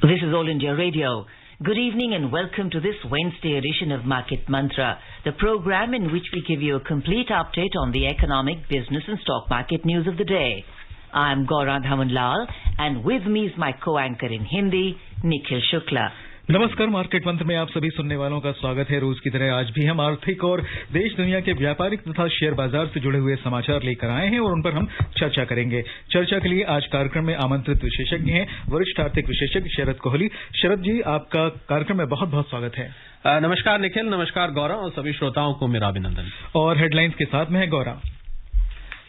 This is All India Radio. Good evening and welcome to this Wednesday edition of Market Mantra, the program in which we give you a complete update on the economic, business and stock market news of the day. I'm Gaurang Dhamanlal and with me is my co-anchor in Hindi, Nikhil Shukla. नमस्कार, market मंत्र में आप सभी सुनने वालों का स्वागत है। रोज की तरह आज भी हम आर्थिक और देश दुनिया के व्यापारिक तथा शेयर बाजार से जुड़े हुए समाचार लेकर आए हैं और उन पर हम चर्चा करेंगे। चर्चा के लिए आज कार्यक्रम में आमंत्रित विशेषज्ञ हैं वरिष्ठ आर्थिक विशेषज्ञ शरद कोहली। शरद जी, आपका कार्यक्रम में बहुत बहुत स्वागत है। नमस्कार निखिल, नमस्कार गौरव और सभी श्रोताओं को मेरा अभिनंदन। और हेडलाइंस के साथ में है गौरव।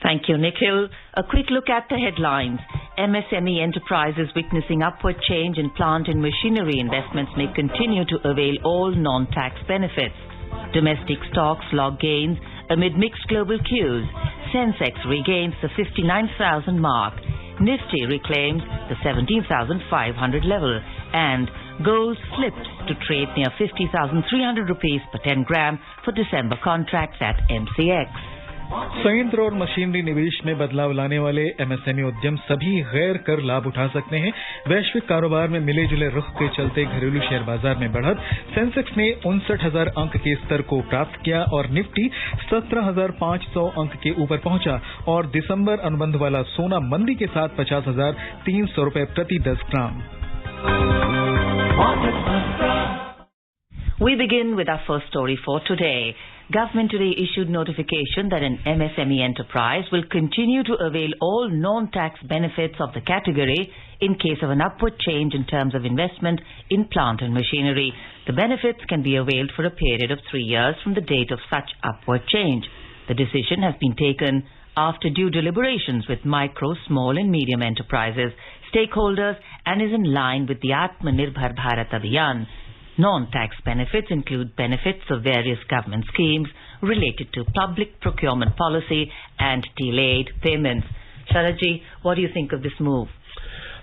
Thank you, Nikhil. A quick look at the headlines. MSME enterprises witnessing upward change in plant and machinery investments may continue to avail all non-tax benefits. Domestic stocks log gains amid mixed global cues. Sensex regains the 59,000 mark. Nifty reclaims the 17,500 level. And gold slipped to trade near 50,300 rupees per 10 gram for December contracts at MCX. संयंत्र और machinery निवेश में बदलाव लाने वाले MSME उद्यम सभी गैर कर लाभ उठा सकते हैं। वैश्विक कारोबार में मिले जुले रुख के चलते घरेलू शेयर बाजार में बढ़त। सेंसेक्स ने 59,000 अंक के स्तर को प्राप्त किया और निफ्टी 17,500 अंक के ऊपर पहुंचा और दिसंबर अनुबंध वाला सोना मंदी के साथ 50,300 रुपए प्रति 10 ग्राम। We begin with our first story for today. Government today issued notification that an MSME enterprise will continue to avail all non-tax benefits of the category in case of an upward change in terms of investment in plant and machinery. The benefits can be availed for a period of 3 years from the date of such upward change. The decision has been taken after due deliberations with micro, small and medium enterprises, stakeholders and is in line with the Atmanirbhar Bharat Abhiyan. Non-tax benefits include benefits of various government schemes related to public procurement policy and delayed payments. Sharaji, what do you think of this move?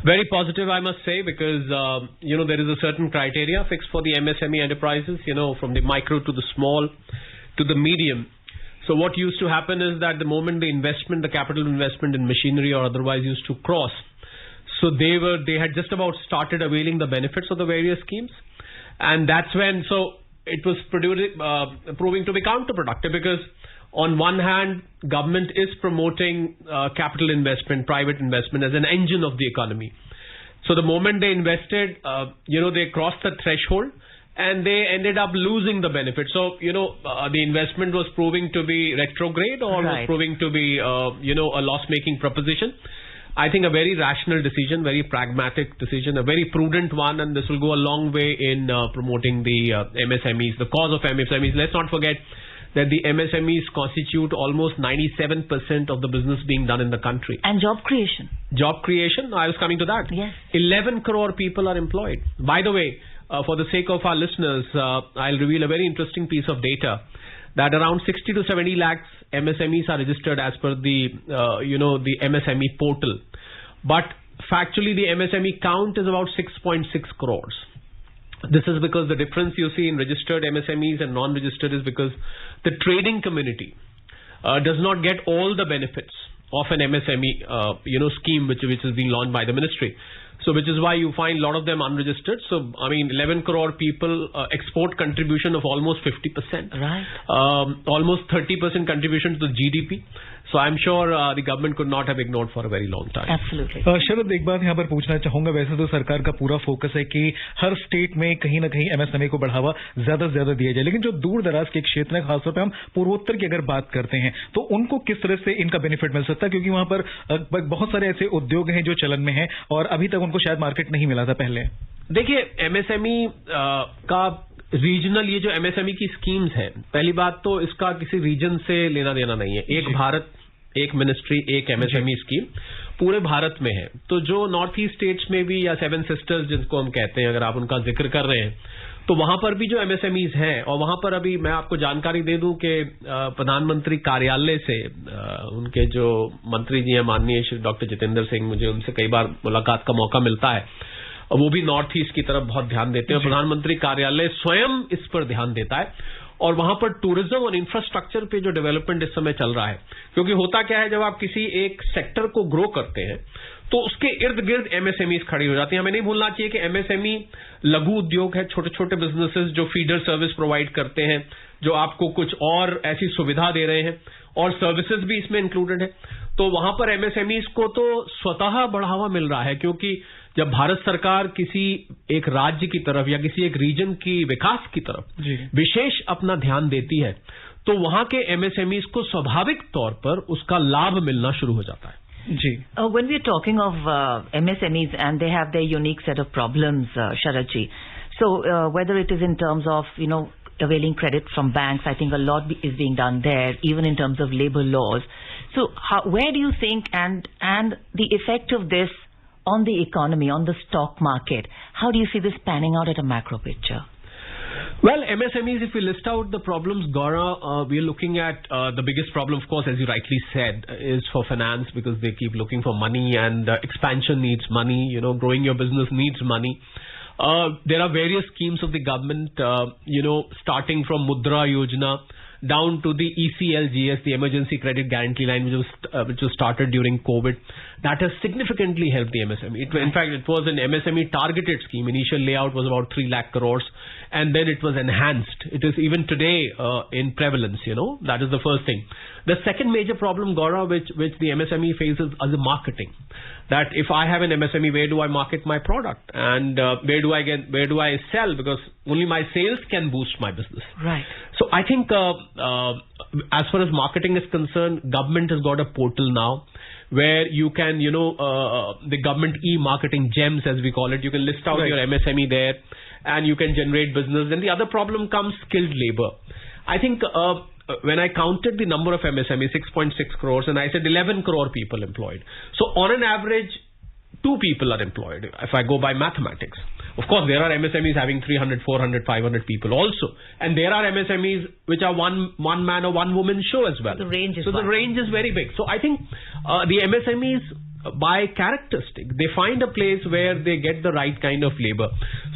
Very positive, I must say, because, there is a certain criteria fixed for the MSME enterprises, from the micro to the small to the medium. So what used to happen is that the moment the capital investment in machinery or otherwise used to cross, so they had just about started availing the benefits of the various schemes. And that's when, it was proving to be counterproductive because on one hand, government is promoting capital investment, private investment as an engine of the economy. So the moment they invested, they crossed the threshold and they ended up losing the benefit. So, the investment was proving to be retrograde or was proving to be, a loss-making proposition. I think a very rational decision, very pragmatic decision, a very prudent one, and this will go a long way in promoting the MSMEs, the cause of MSMEs. Let's not forget that the MSMEs constitute almost 97% of the business being done in the country. And job creation. Job creation, I was coming to that. Yes. 11 crore people are employed. By the way, for the sake of our listeners, I'll reveal a very interesting piece of data that around 60 to 70 lakhs MSMEs are registered as per the, the MSME portal. But factually, the MSME count is about 6.6 crores. This is because the difference you see in registered MSMEs and non-registered is because the trading community does not get all the benefits of an MSME, scheme which is being launched by the ministry. So which is why you find a lot of them unregistered. So, 11 crore people, export contribution of almost 50%. Right. Almost 30% contribution to the GDP. So I'm sure the government could not have ignored for a very long time. Absolutely. शरद, एक बात यहाँ पर पूछना चाहूंगा। वैसे तो सरकार का पूरा फोकस है कि हर स्टेट में कहीं ना कहीं एमएसएमई को बढ़ावा ज्यादा से ज्यादा दिया जाए, लेकिन जो दूर दराज के क्षेत्र है, खासतौर पे हम पूर्वोत्तर की अगर बात करते हैं, तो उनको किस तरह से इनका बेनिफिट मिल सकता है? क्योंकि वहां पर बहुत सारे ऐसे उद्योग हैं जो चलन में हैं और अभी तक उनको शायद मार्केट नहीं मिला था पहले। देखिए, एमएसएमई का रीजनल ये जो एमएसएमई की स्कीम्स हैं, पहली बात तो इसका किसी रीजन से लेना देना नहीं है। एक भारत, एक मिनिस्ट्री, एक एमएसएमई स्कीम पूरे भारत में है। तो जो नॉर्थ ईस्ट स्टेट्स में भी या 7 सिस्टर्स जिनको हम कहते हैं, अगर आप उनका जिक्र कर रहे हैं, तो वहां पर भी जो एमएसएमईज हैं, और वहां पर अभी मैं आपको जानकारी दे दूं कि प्रधानमंत्री कार्यालय से उनके जो मंत्री जी हैं माननीय श्री डॉक्टर जितेंद्र सिंह, मुझे उनसे कई बार मुलाकात का मौका मिलता है, वो भी नॉर्थ ईस्ट की तरफ बहुत ध्यान देते हैं। प्रधानमंत्री कार्यालय स्वयं इस पर ध्यान देता है और वहां पर टूरिज्म और इंफ्रास्ट्रक्चर पे जो डेवलपमेंट इस समय चल रहा है, क्योंकि होता क्या है, जब आप किसी एक सेक्टर को ग्रो करते हैं तो उसके इर्द गिर्द एमएसएमईज खड़ी हो जाती हैं. हमें नहीं भूलना चाहिए कि एमएसएमई लघु उद्योग है, छोटे छोटे बिजनेसेस जो फीडर सर्विस प्रोवाइड करते हैं, जो आपको कुछ और ऐसी सुविधा दे रहे हैं, और सर्विसेज भी इसमें इंक्लूडेड है. तो वहां पर एमएसएमईज को तो स्वतः बढ़ावा मिल रहा है, क्योंकि जब भारत सरकार किसी एक राज्य की तरफ या किसी एक रीजन की विकास की तरफ विशेष अपना ध्यान देती है, तो वहां के एमएसएमईज को स्वाभाविक तौर पर उसका लाभ मिलना शुरू हो जाता है. When we're talking of MSMEs and they have their unique set of problems, Sharad ji, so whether it is in terms of, availing credit from banks, I think a lot is being done there, even in terms of labor laws. So where do you think, and the effect of this on the economy, on the stock market, how do you see this panning out at a macro picture? Well, MSMEs, if we list out the problems, Gaura, we are looking at the biggest problem, of course, as you rightly said, is for finance, because they keep looking for money, and expansion needs money, growing your business needs money. There are various schemes of the government, starting from Mudra Yojana down to the ECLGS, the Emergency Credit Guarantee Line, which was started during COVID. That has significantly helped the MSME. In fact, it was an MSME targeted scheme. Initial layout was about 3 lakh crores, and then it was enhanced. It is even today in prevalence, That is the first thing. The second major problem, Gaurav, which the MSME faces is the marketing. That if I have an MSME, where do I market my product? And where do I sell? Because only my sales can boost my business. Right. So I think as far as marketing is concerned, government has got a portal now where you can, the government e-marketing gems, as we call it, you can list out your MSME there and you can generate business. Then the other problem comes skilled labor. I think when I counted the number of MSME, 6.6 crores, and I said 11 crore people employed. So on an average, 2 people are employed, if I go by mathematics. Of course, there are MSMEs having 300, 400, 500 people also. And there are MSMEs which are one man or one woman show as well. The range is the range is very big. So I think the MSMEs, by characteristic, they find a place where they get the right kind of labor.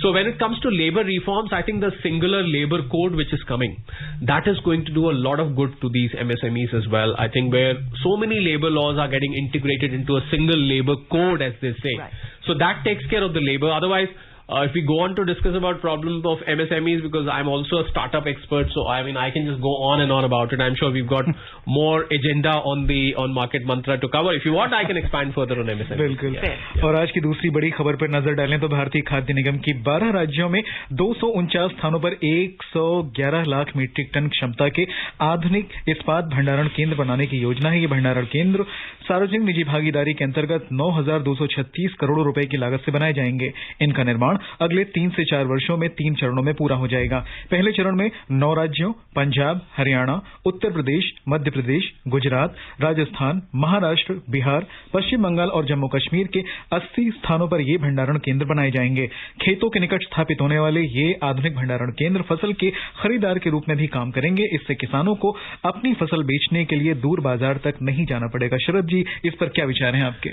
So when it comes to labor reforms, I think the singular labor code which is coming, that is going to do a lot of good to these MSMEs as well. I think where so many labor laws are getting integrated into a single labor code, as they say. Right. So that takes care of the labor. Otherwise, if we go on to discuss about problems of MSMEs, because I'm also a startup expert, so I can just go on and on about it. I'm sure we've got more agenda on Market Mantra to cover. If you want, I can expand further on MSMEs. बिल्कुल. और आज की दूसरी बड़ी खबर पर नजर डालें तो भारतीय खाद्य निगम की 12 राज्यों में 249 स्थानों पर 111 लाख मीट्रिक टन क्षमता के आधुनिक इस्पात भंडारण केंद्र बनाने की योजना है. ये भंडारण केंद्र सार्वजनिक निजी भागीदारी के अंतर्गत 9,236 करोड़ रुपए की लागत से बनाए जाएंगे. इनका निर्माण अगले 3 से 4 वर्षों में 3 चरणों में पूरा हो जाएगा. पहले चरण में 9 राज्यों पंजाब, हरियाणा, उत्तर प्रदेश, मध्य प्रदेश, गुजरात, राजस्थान, महाराष्ट्र, बिहार, पश्चिम बंगाल और जम्मू कश्मीर के 80 स्थानों पर ये भंडारण केंद्र बनाए जाएंगे. खेतों के निकट स्थापित होने वाले ये आधुनिक भंडारण केंद्र फसल के खरीदार के रूप में भी काम करेंगे. इससे किसानों को अपनी फसल बेचने के लिए दूर बाजार तक नहीं जाना पड़ेगा. शरद जी, इस पर क्या विचार हैं आपके?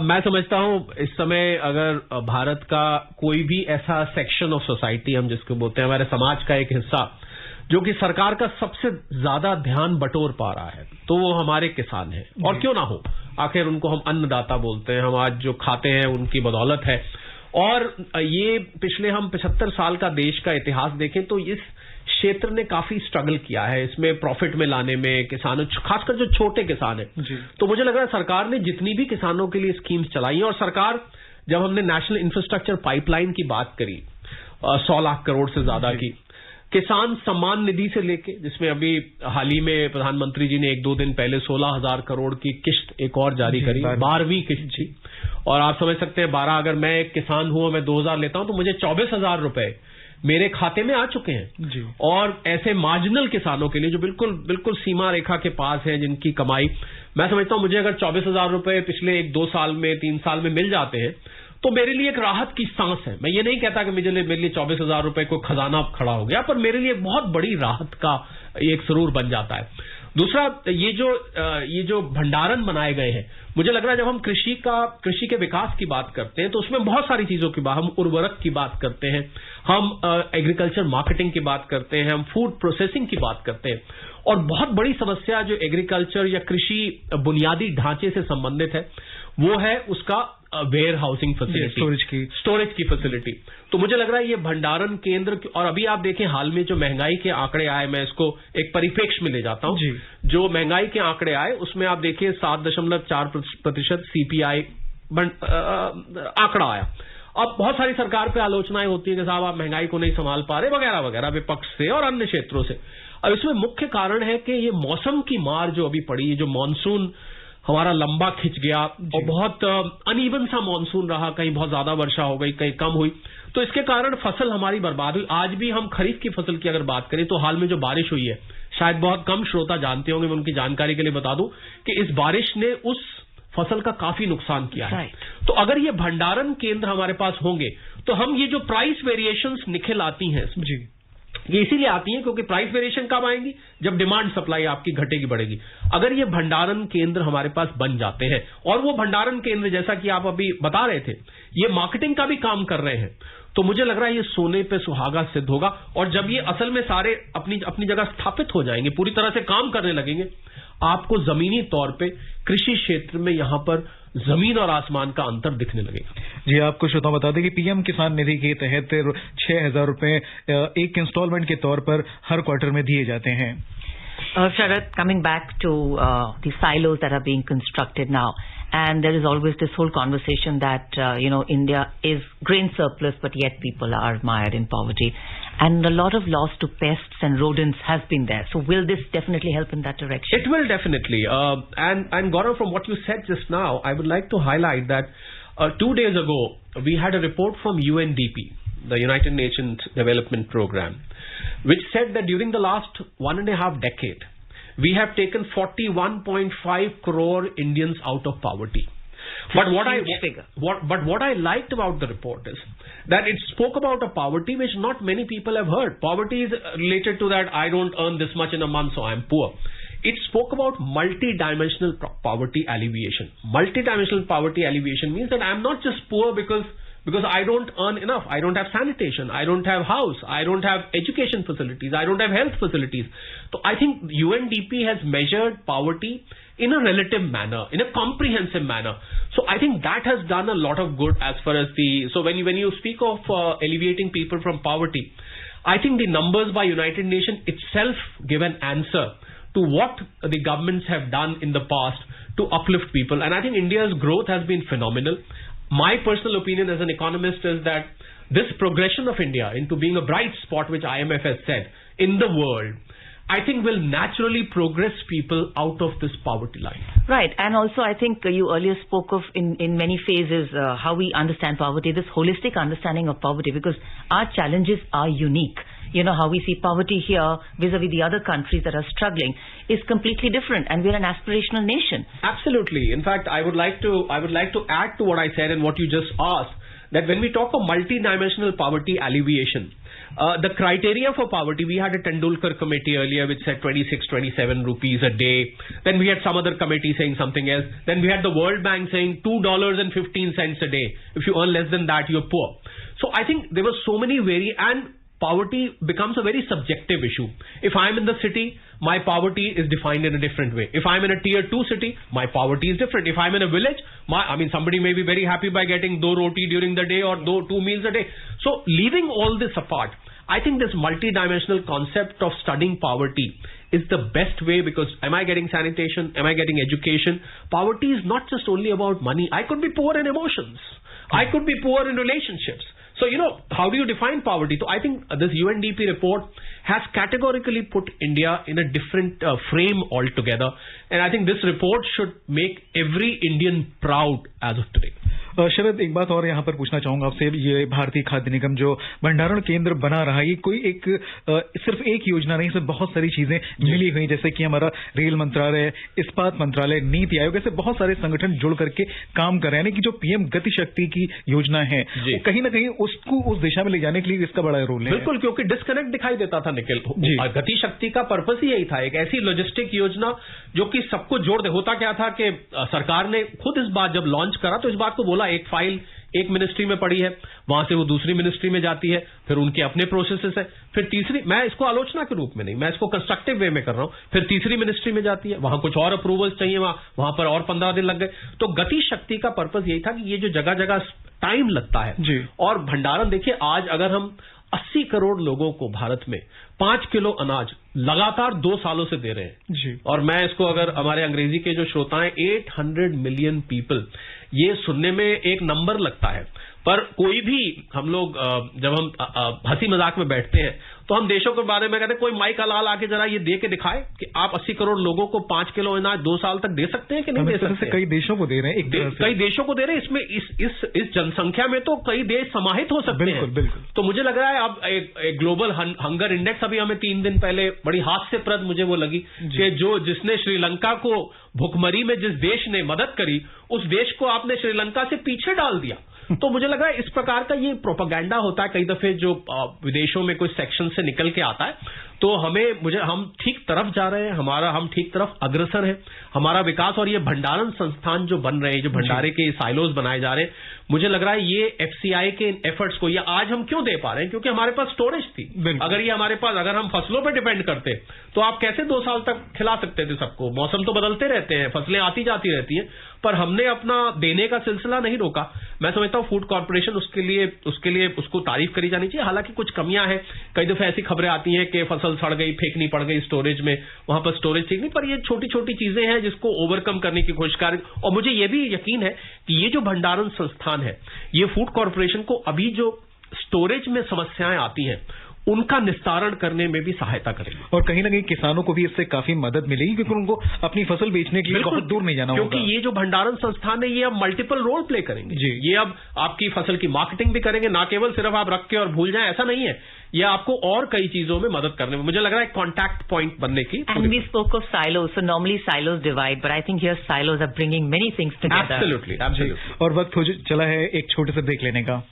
मैं समझता हूं इस समय अगर भारत का कोई भी ऐसा सेक्शन ऑफ सोसाइटी, हम जिसको बोलते हैं हमारे समाज का एक हिस्सा, जो कि सरकार का सबसे ज्यादा ध्यान बटोर पा रहा है, तो वो हमारे किसान हैं. और क्यों ना हो, आखिर उनको हम अन्नदाता बोलते हैं. हम आज जो खाते हैं उनकी बदौलत है. और ये पिछले हम 75 साल का देश का इतिहास देखें तो इस क्षेत्र ने काफी स्ट्रगल किया है इसमें प्रॉफिट में लाने में, किसानों, खासकर जो छोटे किसान हैं. तो मुझे लग रहा है सरकार ने जितनी भी किसानों के लिए स्कीम्स चलाई, और सरकार, जब हमने नेशनल इंफ्रास्ट्रक्चर पाइपलाइन की बात करी 100 लाख करोड़ से ज्यादा की, किसान सम्मान निधि से लेके, जिसमें अभी हाल ही में प्रधानमंत्री जी ने 1-2 दिन पहले 16,000 करोड़ की किस्त एक और जारी करी, 12वीं किस्त थी. और आप समझ सकते हैं 12, अगर मैं एक किसान हूं, मैं 2,000 लेता हूं तो मुझे 24,000 रुपए मेरे खाते में आ चुके हैं जी. और ऐसे मार्जिनल किसानों के लिए जो बिल्कुल सीमा रेखा के पास है, जिनकी कमाई, मैं समझता हूं मुझे अगर 24,000 रुपए पिछले 1-2 साल में, 3 साल में मिल जाते हैं, तो मेरे लिए एक राहत की सांस है. मैं ये नहीं कहता कि मेरे लिए 24,000 रुपए को खजाना खड़ा हो गया, पर मेरे लिए बहुत बड़ी राहत का एक सुरूर बन जाता है. दूसरा ये जो भंडारण बनाए गए हैं, मुझे लग रहा है जब हम कृषि के विकास की बात करते हैं तो उसमें बहुत सारी चीजों की बात, हम उर्वरक की बात करते हैं, हम एग्रीकल्चर मार्केटिंग की बात करते हैं, हम फूड प्रोसेसिंग की बात करते हैं, और बहुत बड़ी समस्या जो एग्रीकल्चर या कृषि बुनियादी ढांचे से संबंधित है वो है उसका वेयर हाउसिंग फैसिलिटी, स्टोरेज की फैसिलिटी। तो मुझे लग रहा है ये भंडारण केंद्र, और अभी आप देखें हाल में जो महंगाई के आंकड़े आए, मैं इसको एक परिप्रेक्ष्य में ले जाता हूं, जो महंगाई के आंकड़े आए उसमें आप देखिए 7.4% CPI आंकड़ा आया। अब बहुत सारी सरकार पे आलोचनाएं होती है कि साहब आप महंगाई को नहीं संभाल पा रहे वगैरह वगैरह, विपक्ष से और अन्य क्षेत्रों से। अब इसमें मुख्य कारण है कि ये मौसम की मार जो अभी पड़ी, जो मानसून हमारा लंबा खिंच गया और बहुत अनइवन सा मानसून रहा, कहीं बहुत ज्यादा वर्षा हो गई, कहीं कम हुई, तो इसके कारण फसल हमारी बर्बाद हुई। आज भी हम खरीफ की फसल की अगर बात करें तो हाल में जो बारिश हुई है, शायद बहुत कम श्रोता जानते होंगे, मैं उनकी जानकारी के लिए बता दूं कि इस बारिश ने उस फसल का काफी नुकसान किया है। तो अगर ये भंडारण केंद्र हमारे पास होंगे तो हम ये जो प्राइस वेरिएशंस निकल आती हैं जी, ये इसीलिए आती हैं क्योंकि प्राइस वेरिएशन कब आएंगी, जब डिमांड सप्लाई आपकी घटेगी बढ़ेगी। अगर ये भंडारण केंद्र हमारे पास बन जाते हैं, और वो भंडारण केंद्र जैसा कि आप अभी बता रहे थे ये मार्केटिंग का भी काम कर रहे हैं, तो मुझे लग रहा है ये सोने पे सुहागा सिद्ध होगा। और जब ये असल में सारे अपनी जगह स्थापित हो जाएंगे, पूरी तरह से काम करने लगेंगे, आपको जमीनी तौर पे कृषि क्षेत्र में यहां पर जमीन और आसमान का अंतर दिखने लगेगा। जी, आपको श्रोता बता दें कि पीएम किसान निधि के तहत 6,000 रुपए एक इंस्टॉलमेंट के तौर पर हर क्वार्टर में दिए जाते हैं। Sharad, coming back to the silos that are being constructed now, and there is always this whole conversation that India is grain surplus, but yet people are mired in poverty, and a lot of loss to pests and rodents has been there. So will this definitely help in that direction? It will definitely. And Gaurav, from what you said just now, I would like to highlight that 2 days ago we had a report from UNDP, the United Nations Development Program, which said that during the last 1.5 decade, we have taken 41.5 crore Indians out of poverty. But what I liked about the report is that it spoke about a poverty which not many people have heard. Poverty is related to that I don't earn this much in a month, so I am poor. It spoke about multi-dimensional poverty alleviation. Multi-dimensional poverty alleviation means that I am not just poor because I don't earn enough, I don't have sanitation, I don't have house, I don't have education facilities, I don't have health facilities. So I think UNDP has measured poverty in a relative manner, in a comprehensive manner. So I think that has done a lot of good as far as so when you speak of alleviating people from poverty, I think the numbers by United Nations itself give an answer to what the governments have done in the past to uplift people. And I think India's growth has been phenomenal. My personal opinion as an economist is that this progression of India into being a bright spot, which IMF has said, in the world, I think will naturally progress people out of this poverty line. Right. And also I think you earlier spoke of in many phases how we understand poverty, this holistic understanding of poverty, because our challenges are unique. You know, how we see poverty here vis-a-vis the other countries that are struggling is completely different, and we're an aspirational nation. Absolutely. In fact, I would like to add to what I said and what you just asked, that when we talk of multi-dimensional poverty alleviation, the criteria for poverty, we had a Tendulkar committee earlier which said 26-27 rupees a day. Then we had some other committee saying something else. Then we had the World Bank saying $2.15 a day. If you earn less than that, you're poor. So I think there were so many and poverty becomes a very subjective issue. If I'm in the city, my poverty is defined in a different way. If I'm in a tier 2 city, my poverty is different. If I'm in a village, somebody may be very happy by getting 2 roti during the day or 2 meals a day. So leaving all this apart, I think this multi-dimensional concept of studying poverty is the best way, because am I getting sanitation? Am I getting education? Poverty is not just only about money. I could be poor in emotions. I could be poor in relationships. So, how do you define poverty? So I think this UNDP report has categorically put India in a different frame altogether. And I think this report should make every Indian proud as of today. शरद, एक बात और यहाँ पर पूछना चाहूंगा आपसे। ये भारतीय खाद्य निगम जो भंडारण केंद्र बना रहा है, ये कोई एक सिर्फ एक योजना नहीं, इसमें बहुत सारी चीजें मिली हुई, जैसे कि हमारा रेल मंत्रालय, इस्पात मंत्रालय, नीति आयोग, ऐसे बहुत सारे संगठन जुड़ करके काम कर रहे हैं। यानी कि जो पीएम गति शक्ति की योजना है, कहीं ना कहीं उसको उस दिशा में ले जाने के लिए इसका बड़ा रोल है। बिल्कुल, क्योंकि डिस्कनेक्ट दिखाई देता था निखिल। गति शक्ति का पर्पस ही यही था, एक ऐसी लॉजिस्टिक योजना जो कि सबको जोड़ दे। होता क्या था कि सरकार ने खुद इस बात जब लॉन्च करा तो इस बात को बोला, एक फाइल एक मिनिस्ट्री में पड़ी है, वहां से वो दूसरी मिनिस्ट्री में जाती है, फिर उनके अपने प्रोसेसेस है, फिर तीसरी, मैं इसको आलोचना के रूप में नहीं, मैं इसको कंस्ट्रक्टिव वे में कर रहा हूं, फिर तीसरी मिनिस्ट्री में जाती है, वहां कुछ और अप्रूवल्स चाहिए, वहां पर और 15 दिन लग गए। तो गति शक्ति का पर्पस यही था कि ये जो जगह जगह टाइम लगता है, और भंडारण देखिए, आज अगर हम 80 करोड़ लोगों को भारत में 5 किलो अनाज लगातार 2 सालों से दे रहे हैं, और मैं इसको, अगर हमारे अंग्रेजी के जो श्रोता हैं, 800 मिलियन पीपल, ये सुनने में एक नंबर लगता है, पर कोई भी हम लोग जब हम हंसी मजाक में बैठते हैं तो हम देशों के बारे में कहते हैं, कोई माइक हलाल आके जरा ये दे के दिखाए कि आप 80 करोड़ लोगों को 5 किलो अनाज 2 साल तक दे सकते हैं कि नहीं दे सकते। कई देशों को दे रहे हैं, कई देशों को दे रहे हैं। इसमें इस जनसंख्या में तो कई देश समाहित हो सकते हैं। बिल्कुल। तो मुझे लग रहा है अब एक ग्लोबल हंगर इंडेक्स, अभी हमें 3 दिन पहले बड़ी हास्यप्रद मुझे वो लगी कि जिसने श्रीलंका को भुखमरी में जिस देश ने मदद करी, उस देश को आपने श्रीलंका से पीछे डाल दिया। तो मुझे लग रहा है इस प्रकार का ये प्रोपेगेंडा होता है कई दफे, जो विदेशों में कोई सेक्शन से निकल के आता है। तो हम ठीक तरफ जा रहे हैं, हम ठीक तरफ अग्रसर है, हमारा विकास। और ये भंडारण संस्थान जो बन रहे हैं, जो भंडारे के साइलोज बनाए जा रहे हैं, मुझे लग रहा है ये एफसीआई के एफर्ट्स को ये आज हम क्यों दे पा रहे हैं, क्योंकि हमारे पास स्टोरेज थी। अगर हम फसलों पर डिपेंड करते तो आप कैसे 2 साल तक खिला सकते थे सबको। मौसम तो बदलते रहते हैं, फसलें आती जाती रहती हैं, पर हमने अपना देने का सिलसिला नहीं रोका। मैं समझता हूं फूड कॉर्पोरेशन उसके लिए उसको तारीफ करी जानी चाहिए। हालांकि कुछ कमियां हैं, कई दफे ऐसी खबरें आती हैं कि फसल सड़ गई, फेंकनी पड़ गई स्टोरेज में, वहां पर स्टोरेज ठीक नहीं, पर ये छोटी छोटी चीजें हैं जिसको ओवरकम करने की कोशिश कर। और मुझे ये भी यकीन है कि ये जो भंडारण संस्थान है, ये फूड कॉर्पोरेशन को अभी जो स्टोरेज में समस्याएं आती हैं उनका निस्तारण करने में भी सहायता करेगी। और कहीं ना कहीं किसानों को भी इससे काफी मदद मिलेगी, क्योंकि उनको अपनी फसल बेचने के लिए बहुत दूर नहीं जाना होगा। क्योंकि ये जो भंडारण संस्थान है, ये अब मल्टीपल रोल प्ले करेंगे। ये अब आपकी फसल की मार्केटिंग भी करेंगे, ना केवल सिर्फ आप रख के और भूल जाएं, ऐसा नहीं है। ये आपको और कई चीजों में मदद करने में, मुझे लग रहा है, कॉन्टैक्ट पॉइंट बनने की। And we spoke of silos, so normally silos divide, but I think here silos are bringing many things together. Absolutely. और वक्त हो चला है एक छोटे से ब्रेक लेने का।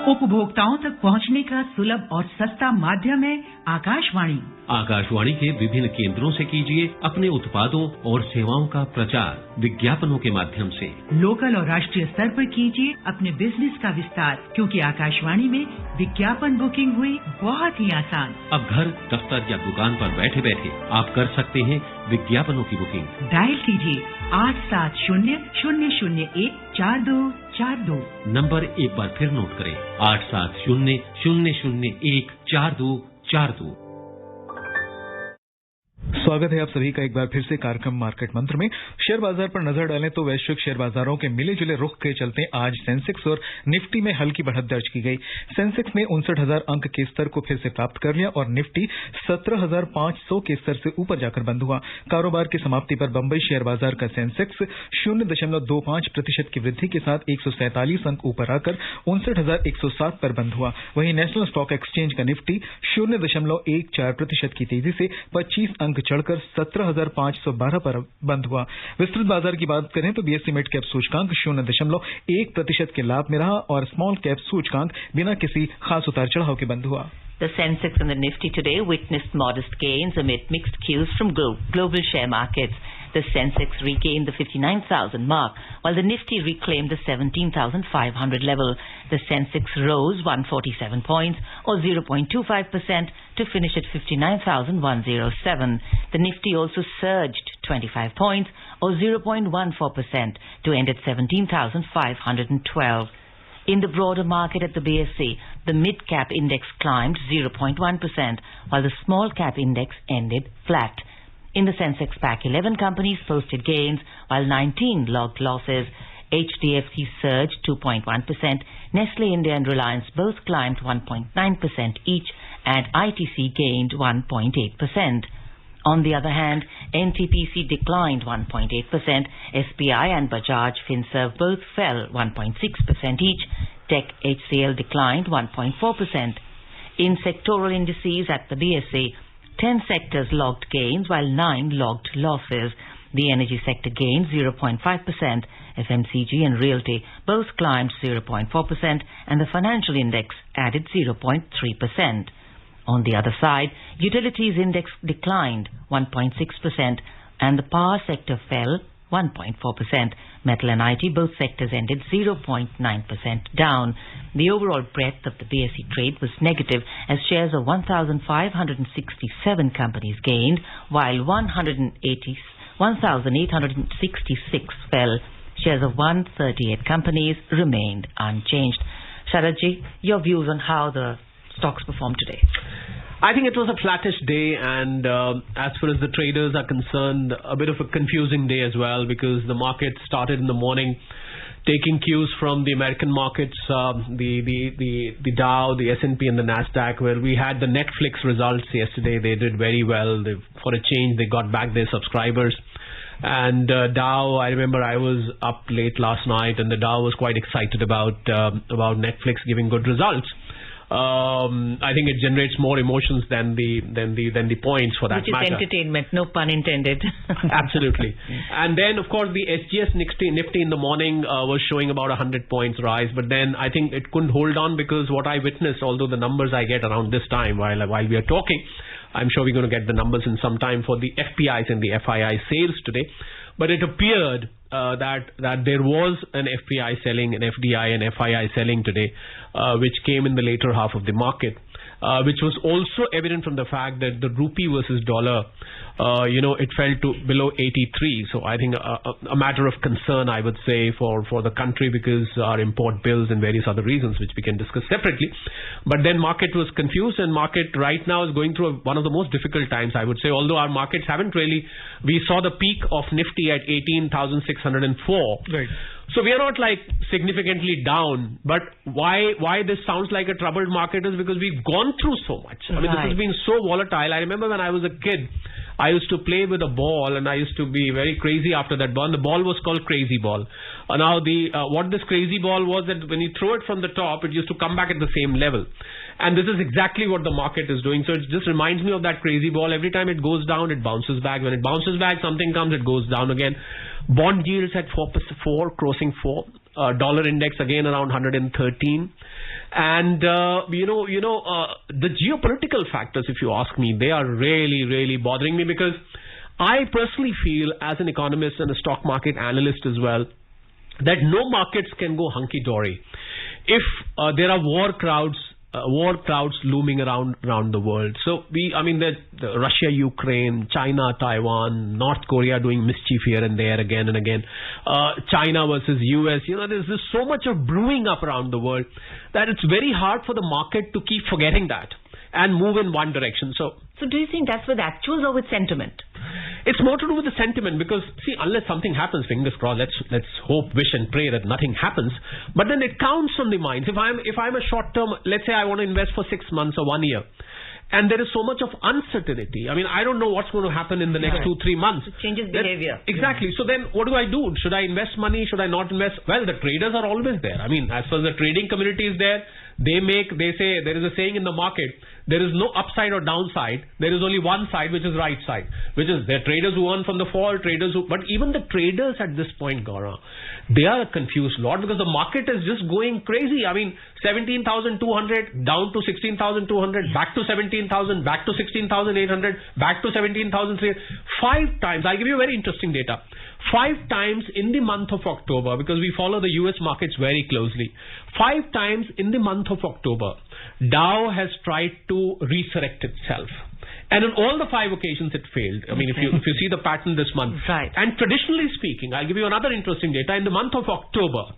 उपभोक्ताओं तक पहुंचने का सुलभ और सस्ता माध्यम है आकाशवाणी। आकाशवाणी के विभिन्न केंद्रों से कीजिए अपने उत्पादों और सेवाओं का प्रचार विज्ञापनों के माध्यम से। लोकल और राष्ट्रीय स्तर पर कीजिए अपने बिजनेस का विस्तार, क्योंकि आकाशवाणी में विज्ञापन बुकिंग हुई बहुत ही आसान। अब घर, दफ्तर या दुकान पर बैठे बैठे आप कर सकते हैं विज्ञापनों की बुकिंग। डायल कीजिए 8700014242। नंबर एक बार फिर नोट करें, 8700014242। स्वागत है आप सभी का एक बार फिर से कार्यक्रम मार्केट मंत्र में। शेयर बाजार पर नजर डालें तो वैश्विक शेयर बाजारों के मिले जुले रुख के चलते आज सेंसेक्स और निफ्टी में हल्की बढ़त दर्ज की गई। सेंसेक्स ने 59,000 अंक के स्तर को फिर से प्राप्त कर लिया और निफ्टी 17,500 के स्तर से ऊपर जाकर बंद हुआ। कारोबार की समाप्ति पर बंबई शेयर बाजार का सेंसेक्स 0.25% की वृद्धि के साथ 147 अंक ऊपर आकर 59,107 पर बंद हुआ। वहीं नेशनल स्टॉक एक्सचेंज का निफ्टी 0.14% की तेजी से 25 अंक चढ़कर 17,512 पर बंद हुआ। विस्तृत बाजार की बात करें तो बीएसई मिड कैप सूचकांक 0.1% के लाभ में रहा और स्मॉल कैप सूचकांक बिना किसी खास उतार चढ़ाव के बंद हुआ। The Sensex and the Nifty today witnessed modest gains amid mixed cues from global share markets. The Sensex regained the 59,000 mark, while the Nifty reclaimed the 17,500 level. The Sensex rose 147 points, or 0.25%, to finish at 59,107. The Nifty also surged 25 points, or 0.14%, to end at 17,512. In the broader market at the BSE, the mid-cap index climbed 0.1%, while the small-cap index ended flat. In the Sensex Pack, 11 companies posted gains, while 19 logged losses. HDFC surged 2.1%, Nestle India and Reliance both climbed 1.9% each, and ITC gained 1.8%. On the other hand, NTPC declined 1.8%, SBI and Bajaj Finserv both fell 1.6% each, Tech HCL declined 1.4%. In sectoral indices at the BSE, 10 sectors logged gains while 9 logged losses. The energy sector gained 0.5%, FMCG and realty both climbed 0.4%, and the financial index added 0.3%. On the other side, utilities index declined 1.6% and the power sector fell 1.4%. Metal and IT, both sectors ended 0.9% down. The overall breadth of the BSE trade was negative as shares of 1,567 companies gained while 1,866 fell. Shares of 138 companies remained unchanged. Sharadji, your views on how the stocks performed today? I think it was a flattish day, and as far as the traders are concerned, a bit of a confusing day as well, because the market started in the morning taking cues from the American markets, the Dow, the S&P and the Nasdaq, where we had the Netflix results yesterday. They did very well. For a change, they got back their subscribers. And Dow, I remember I was up late last night, and the Dow was quite excited about Netflix giving good results. I think it generates more emotions than the points for that matter. Which is entertainment, no pun intended. Absolutely. And then, of course, the SGS Nifty in the morning was showing about 100 points rise, but then I think it couldn't hold on, because what I witnessed, although the numbers I get around this time while we are talking, I'm sure we're going to get the numbers in some time for the FPIs and the FII sales today, but it appeared that there was an FPI selling, an FDI and FII selling today, which came in the later half of the market, which was also evident from the fact that the rupee versus dollar, it fell to below 83. So I think a matter of concern, I would say, for the country, because our import bills and various other reasons, which we can discuss separately. But then market was confused, and market right now is going through one of the most difficult times, I would say, although our markets haven't really, we saw the peak of Nifty at 18,604. Right. So we are not like significantly down, but why this sounds like a troubled market is because we've gone through so much. I mean, this has been so volatile. I remember when I was a kid, I used to play with a ball, and I used to be very crazy after that ball. And the ball was called crazy ball. Now what this crazy ball was, that when you throw it from the top, it used to come back at the same level. And this is exactly what the market is doing. So it just reminds me of that crazy ball. Every time it goes down, it bounces back. When it bounces back, something comes, it goes down again. Bond yields at 4%, crossing 4. Dollar index again around 113. And the geopolitical factors, if you ask me, they are really, really bothering me, because I personally feel, as an economist and a stock market analyst as well, that no markets can go hunky-dory if there are war clouds looming around the world. So the Russia, Ukraine, China, Taiwan, North Korea doing mischief here and there again and again, China versus US, there's so much of brewing up around the world that it's very hard for the market to keep forgetting that and move in one direction. So do you think that's with actuals or with sentiment? It's more to do with the sentiment, because see, unless something happens, fingers crossed, let's hope, wish and pray that nothing happens, but then it counts on the minds. If I'm a short term, let's say I want to invest for 6 months or 1 year, and there is so much of uncertainty. I mean, I don't know what's going to happen in the next 2-3 months. It changes behavior. Exactly. So then what do I do? Should I invest money? Should I not invest? Well, the traders are always there. I mean, as far as the trading community is there, they say, there is a saying in the market, there is no upside or downside. There is only one side, which is right side, which is there are traders who earn from the fall, but even the traders at this point, Gaurav, they are a confused lot, because the market is just going crazy. I mean, 17,200 down to 16,200, back to 17,000, back to 16,800, back to 17,300. 5 times. I'll give you a very interesting data. 5 times in the month of October, because we follow the US markets very closely. 5 times in the month of October, Dow has tried to resurrect itself. And on all the 5 occasions it failed. I mean, if you see the pattern this month. Right. And traditionally speaking, I'll give you another interesting data. In the month of October,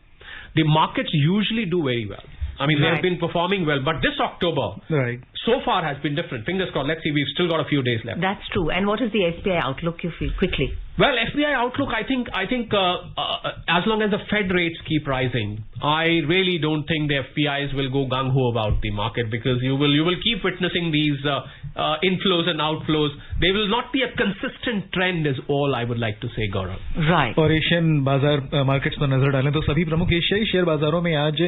the markets usually do very well. I mean, they have been performing well, but this October, so far has been different. Fingers crossed. Let's see, we've still got a few days left. That's true. And what is the SBI outlook, you feel, quickly? Well, SBI outlook, I think as long as the Fed rates keep rising, I really don't think the FPIs will go gung-ho about the market, because you will keep witnessing these inflows and outflows. They will not be a consistent trend, is all I would like to say, Gaurav. Right. और Asian बाजार markets पर नजर डालें तो सभी प्रमुख एशियाई share बाजारों में आज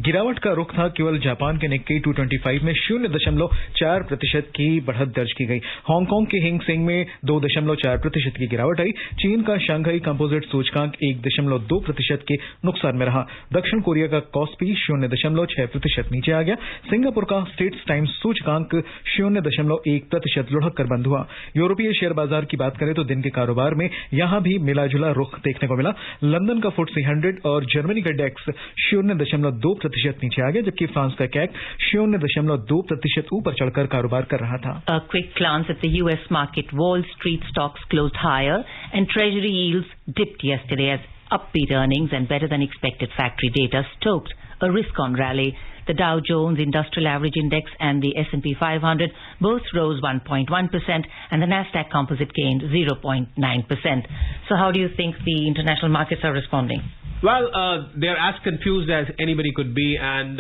गिरावट का रुख था। केवल जापान के निक्केई 225 में 0.4% की बढ़त दर्ज की गई। हांगकांग के हिंग सेंग में 2.4% की गिरावट आई। चीन का शंघाई कंपोजिट सूचकांक 1.2% के नुकसान में रहा। दक्षिण कोरिया का कॉस्पी 0.6% नीचे आ गया। सिंगापुर का स्टेट्स टाइम्स सूचकांक 0.1% लुढ़क कर बंद हुआ। यूरोपीय शेयर बाजार की बात करें तो दिन के कारोबार में यहां भी मिला जुला रुख देखने को मिला। लंदन का FTSE 100 और जर्मनी का डेक्स 0.2% नीचे आ गया, जबकि फ्रांस का कैक 0.2% ऊपर चढ़कर कारोबार कर रहा था। A quick glance at the U.S. market. Wall Street stocks closed higher and Treasury yields dipped yesterday as upbeat earnings and better than expected factory data stoked a risk-on rally. The Dow Jones Industrial Average Index and the S&P 500 both rose 1.1% and the Nasdaq Composite gained 0.9%. So how do you think the international markets are responding? Well, they're as confused as anybody could be, and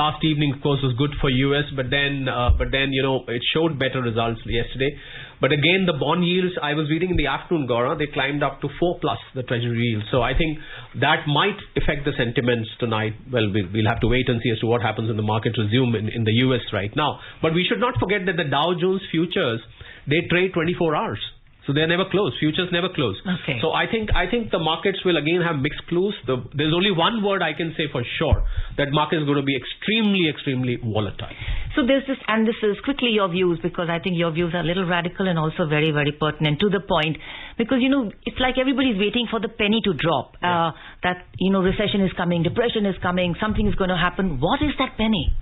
last evening, of course, was good for US, but then it showed better results yesterday. But again, the bond yields, I was reading in the afternoon, Gaurav, they climbed up to 4+, the Treasury yield. So I think that might affect the sentiments tonight. Well, we'll have to wait and see as to what happens when the markets resume in the US right now. But we should not forget that the Dow Jones futures, they trade 24 hours. So they're never closed. Futures never close. Okay. So I think the markets will again have mixed clues. There's only one word I can say for sure, that market is going to be extremely, extremely volatile. So there's this, and this is quickly your views, because I think your views are a little radical and also very, very pertinent to the point, because, it's like everybody's waiting for the penny to drop. Yeah. That, recession is coming, depression is coming, something is going to happen. What is that penny?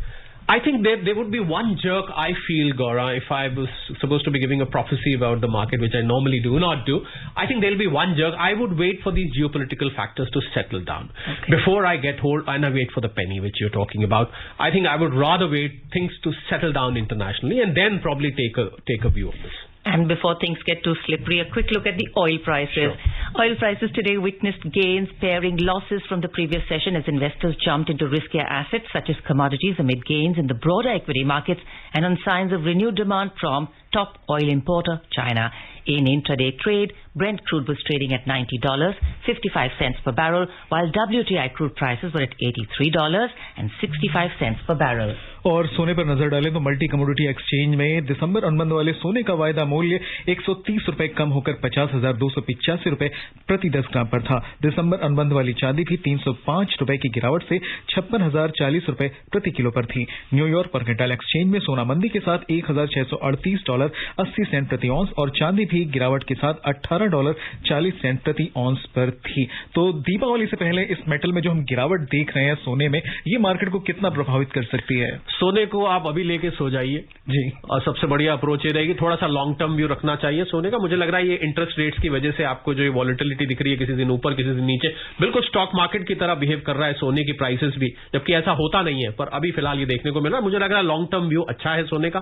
I think there would be one jerk, I feel, Gaura, if I was supposed to be giving a prophecy about the market, which I normally do not do. I think there'll be one jerk. I would wait for these geopolitical factors to settle down before I get hold and I wait for the penny, which you're talking about. I think I would rather wait things to settle down internationally and then probably take a view of this. And before things get too slippery, a quick look at the oil prices. Sure. Oil prices today witnessed gains, pairing losses from the previous session as investors jumped into riskier assets such as commodities amid gains in the broader equity markets and on signs of renewed demand from top oil importer China. In intraday trade, Brent crude was trading at $90.55 per barrel, while WTI crude prices were at $83.65 per barrel. और सोने पर नजर डालें तो multi commodity exchange में दिसंबर अनुबंध वाले सोने का वायदा मूल्य 130 रुपए कम होकर 50,285 रुपए प्रति 10 ग्राम पर था। दिसंबर अनुबंध वाली चांदी भी 305 रुपए की गिरावट से 56,040 रुपए प्रति किलो पर थी। न्यूयॉर्क मर्केंटाइल एक्सचेंज में सोना मंदी के साथ $1,638.80 प्रति ऑन्स और चांदी भी गिरावट के साथ $18.40 प्रति ऑन्स पर थी। तो दीपावली से पहले इस मेटल में जो हम गिरावट देख रहे हैं सोने में, ये मार्केट को कितना प्रभावित कर सकती है? सोने को आप अभी लेके सो जाइए जी, और सबसे बढ़िया अप्रोच ये रहेगी, थोड़ा सा लॉन्ग टर्म व्यू रखना चाहिए सोने का। मुझे लग रहा है ये इंटरेस्ट रेट्स की वजह से आपको जो ये वॉलेटिलिटी दिख रही है, किसी दिन ऊपर किसी दिन नीचे, बिल्कुल स्टॉक मार्केट की तरह बिहेव कर रहा है सोने की प्राइसेस भी, जबकि ऐसा होता नहीं है, पर अभी फिलहाल ये देखने को मिल रहा है। मुझे लग रहा है लॉन्ग टर्म व्यू अच्छा है सोने का।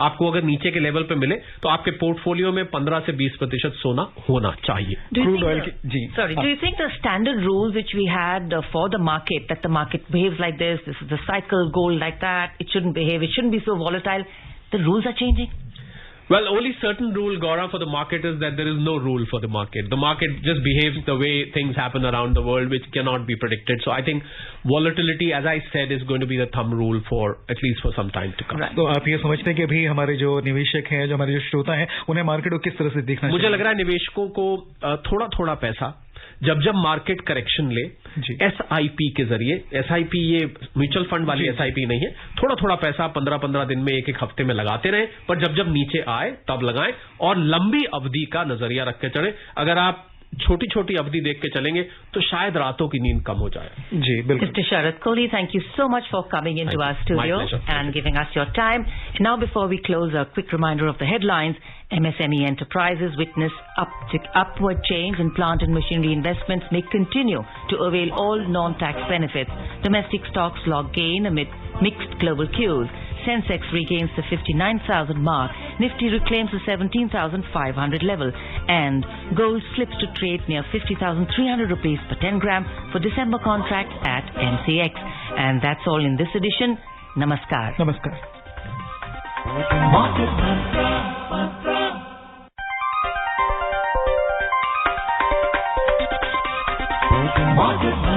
आपको अगर नीचे के लेवल पे मिले तो आपके पोर्टफोलियो में 15 से 20% सोना होना चाहिए। क्रूड ऑयल जी, sorry, do you think the standard rules which we had for the market, that the market behaves like this is the cycle, gold like that, it shouldn't behave, it shouldn't be so volatile, the rules are changing? Well, only certain rule, Gaurav, for the market is that there is no rule for the market. The market just behaves the way things happen around the world, which cannot be predicted. So I think volatility, as I said, is going to be the thumb rule for at least for some time to come. तो आप ये समझते हैं कि अभी हमारे जो निवेशक हैं, जो हमारे जो श्रोता हैं, उन्हें मार्केट को किस तरह से देखना चाहिए? मुझे लग रहा है निवेशकों को थोड़ा पैसा जब मार्केट करेक्शन ले, SIP के जरिए, SIP ये म्यूचुअल फंड वाली SIP नहीं है, थोड़ा पैसा 15 दिन में, एक हफ्ते में लगाते रहे, पर जब नीचे आए तब लगाएं और लंबी अवधि का नजरिया रख के चले। अगर आप छोटी अवधि देख के चलेंगे तो शायद रातों की नींद कम हो जाए। जी बिल्कुल। Mr. Sharad Kohli, thank you so much for coming into our studio and giving us your time. Now, before we close, a quick reminder of the headlines. MSME enterprises witness upward change in plant and machinery investments may continue to avail all non-tax benefits. Domestic stocks log gain amid mixed global cues. Sensex regains the 59,000 mark, Nifty reclaims the 17,500 level, and gold slips to trade near 50,300 rupees per 10 gram for December contracts at MCX. And that's all in this edition. Namaskar. Namaskar. Market